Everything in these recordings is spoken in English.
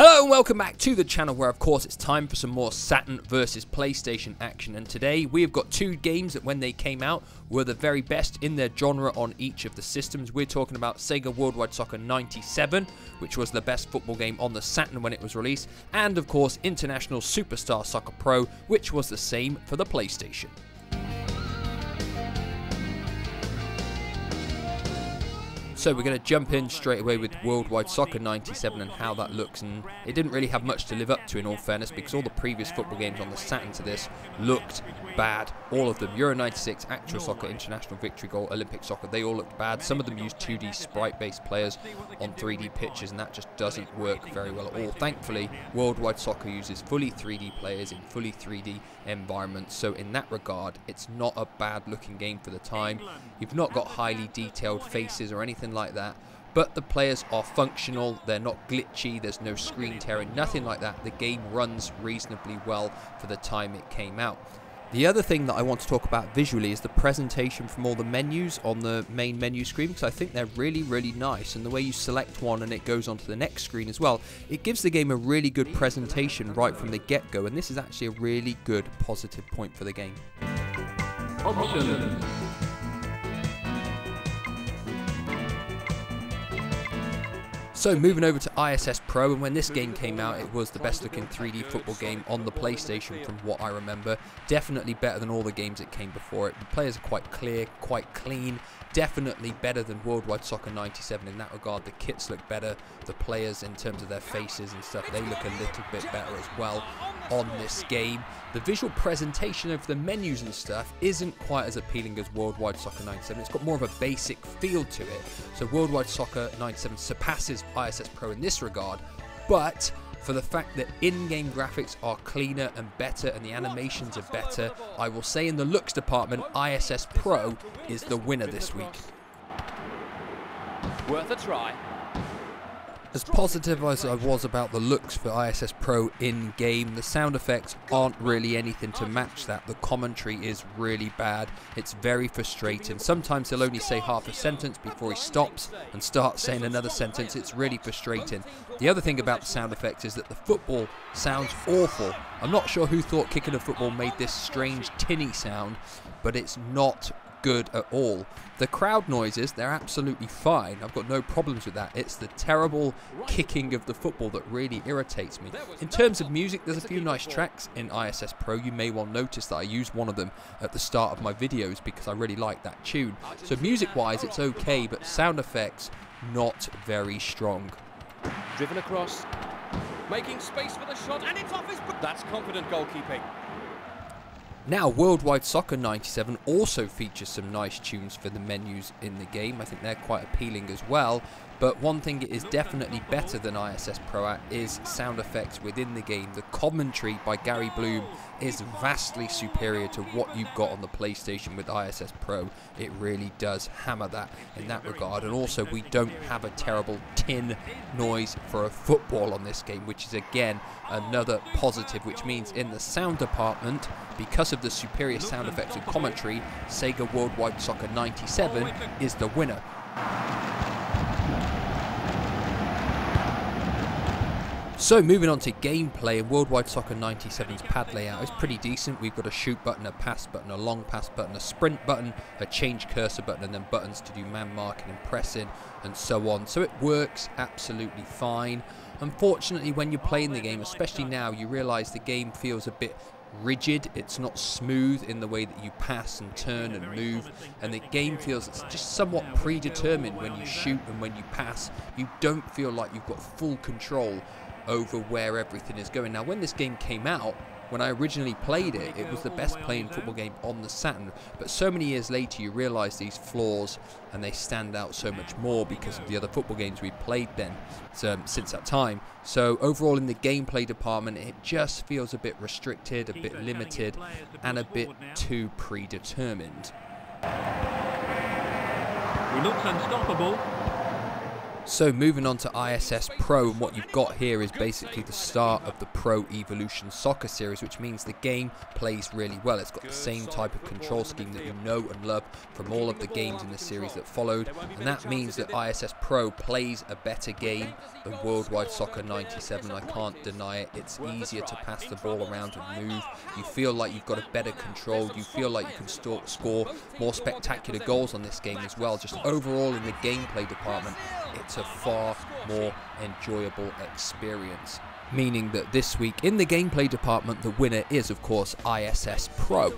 Hello and welcome back to the channel where of course it's time for some more Saturn versus PlayStation action, and today we have got two games that when they came out were the very best in their genre on each of the systems. We're talking about Sega Worldwide Soccer 97, which was the best football game on the Saturn when it was released, and of course International Superstar Soccer Pro, which was the same for the PlayStation. So we're going to jump in straight away with Worldwide Soccer 97 and how that looks, and it didn't really have much to live up to in all fairness, because all the previous football games on the Saturn to this looked bad. All of them, Euro 96, Actual Soccer, International Victory Goal, Olympic Soccer, they all looked bad. Some of them used 2D sprite-based players on 3D pitches, and that just doesn't work very well at all. Thankfully, Worldwide Soccer uses fully 3D players in fully 3D environments, so in that regard, it's not a bad looking game for the time. You've not got highly detailed faces or anything like that, but the players are functional, they're not glitchy, there's no screen tearing, nothing like that. The game runs reasonably well for the time it came out. The other thing that I want to talk about visually is the presentation from all the menus on the main menu screen, because I think they're really nice, and the way you select one and it goes onto the next screen as well, it gives the game a really good presentation right from the get-go, and this is actually a really good positive point for the game. Options. So moving over to ISS Pro, and when this game came out it was the best looking 3D football game on the PlayStation from what I remember. Definitely better than all the games that came before it. The players are quite clear, quite clean, definitely better than Worldwide Soccer 97 in that regard. The kits look better, the players in terms of their faces and stuff, they look a little bit better as well on this game. The visual presentation of the menus and stuff isn't quite as appealing as Worldwide Soccer 97. It's got more of a basic feel to it. So Worldwide Soccer 97 surpasses ISS Pro in this regard, but for the fact that in-game graphics are cleaner and better and the animations are better, I will say in the looks department, ISS Pro is the winner this week. Worth a try. As positive as I was about the looks for ISS Pro in-game, the sound effects aren't really anything to match that. The commentary is really bad. It's very frustrating. Sometimes he'll only say half a sentence before he stops and starts saying another sentence. It's really frustrating. The other thing about the sound effects is that the football sounds awful. I'm not sure who thought kicking a football made this strange tinny sound, but it's not good at all. The crowd noises, they're absolutely fine. I've got no problems with that. It's the terrible kicking of the football that really irritates me. In terms of music, there's a few nice tracks in ISS Pro. You may well notice that I use one of them at the start of my videos because I really like that tune. So music wise it's okay, but sound effects not very strong. Driven across, making space for the shot, and it's off his... That's confident goalkeeping. Now, Worldwide Soccer 97 also features some nice tunes for the menus in the game. I think they're quite appealing as well. But one thing it is definitely better than ISS Pro at is sound effects within the game. The commentary by Gary Bloom is vastly superior to what you've got on the PlayStation with ISS Pro. It really does hammer that in that regard. And also we don't have a terrible tin noise for a football on this game, which is again another positive, which means in the sound department, because of the superior sound effects and commentary, Sega Worldwide Soccer 97 is the winner. So moving on to gameplay, and Worldwide Soccer 97's pad layout is pretty decent. We've got a shoot button, a pass button, a long pass button, a sprint button, a change cursor button, and then buttons to do man marking and pressing and so on. So it works absolutely fine. Unfortunately, when you're playing the game, especially now, you realise the game feels a bit rigid. It's not smooth in the way that you pass and turn and move, and the game feels it's just somewhat predetermined. When you shoot and when you pass, you don't feel like you've got full control over where everything is going. Now, when this game came out, when I originally played it, it was the best playing football game on the Saturn, but so many years later you realise these flaws and they stand out so much more because of the other football games we played then, since that time. So overall in the gameplay department it just feels a bit restricted, a bit limited, and a bit too predetermined. He looks unstoppable. So moving on to ISS Pro, and what you've got here is basically the start of the Pro Evolution Soccer series, which means the game plays really well. It's got the same type of control scheme that you know and love from all of the games in the series that followed, and that means that ISS Pro plays a better game than Worldwide Soccer 97. I can't deny it. It's easier to pass the ball around and move. You feel like you've got a better control. You feel like you can score more spectacular goals on this game as well. Just overall in the gameplay department, it's a far more enjoyable experience. Meaning that this week in the gameplay department, the winner is of course ISS Pro.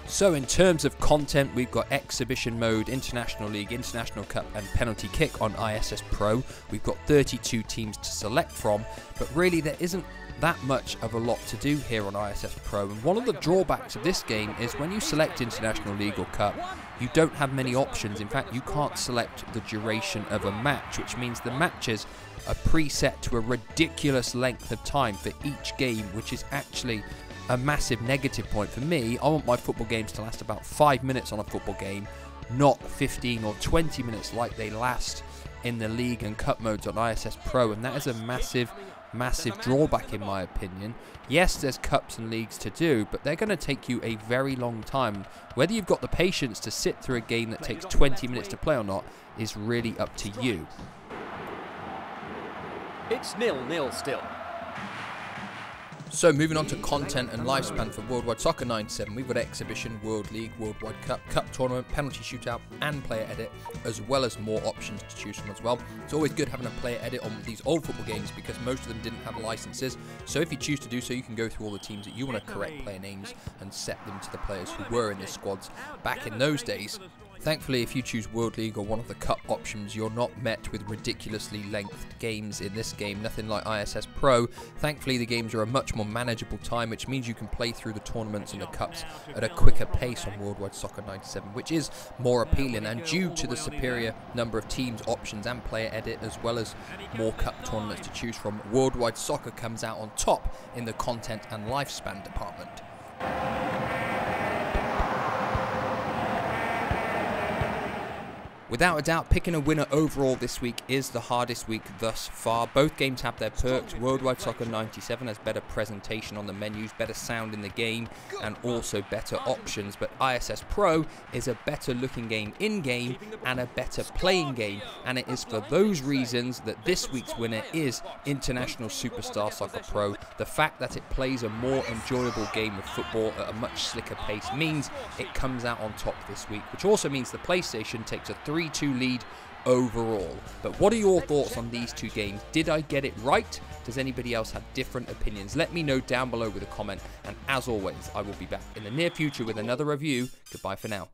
So in terms of content, we've got Exhibition Mode, International League, International Cup and Penalty Kick on ISS Pro. We've got 32 teams to select from, but really there isn't that much of a lot to do here on ISS Pro. And one of the drawbacks of this game is when you select International League or Cup, you don't have many options. In fact, you can't select the duration of a match, which means the matches are preset to a ridiculous length of time for each game, which is actually a massive negative point for me. I want my football games to last about 5 minutes on a football game, not 15 or 20 minutes like they last in the league and cup modes on ISS Pro, and that is a massive drawback in my opinion. Yes, there's cups and leagues to do, but they're going to take you a very long time. Whether you've got the patience to sit through a game that takes 20 minutes to play or not is really up to you. It's 0-0 still. So moving on to content and lifespan for Worldwide Soccer 97, we've got Exhibition, World League, Worldwide Cup, Cup Tournament, Penalty Shootout and Player Edit, as well as more options to choose from as well. It's always good having a Player Edit on these old football games because most of them didn't have licenses, so if you choose to do so, you can go through all the teams that you want to correct player names and set them to the players who were in the squads back in those days. Thankfully, if you choose World League or one of the cup options, you're not met with ridiculously lengthed games in this game, nothing like ISS Pro. Thankfully, the games are a much more manageable time, which means you can play through the tournaments and the cups at a quicker pace on Worldwide Soccer 97, which is more appealing. And due to the superior number of teams, options and player edit, as well as more cup tournaments to choose from, Worldwide Soccer comes out on top in the content and lifespan department. Without a doubt, picking a winner overall this week is the hardest week thus far. Both games have their perks. Worldwide Soccer 97 has better presentation on the menus, better sound in the game, and also better options. But ISS Pro is a better looking game in-game and a better playing game. And it is for those reasons that this week's winner is International Superstar Soccer Pro. The fact that it plays a more enjoyable game of football at a much slicker pace means it comes out on top this week, which also means the PlayStation takes a 3-2 lead overall. But what are your thoughts on these two games? Did I get it right? Does anybody else have different opinions? Let me know down below with a comment, and as always, I will be back in the near future with another review. Goodbye for now.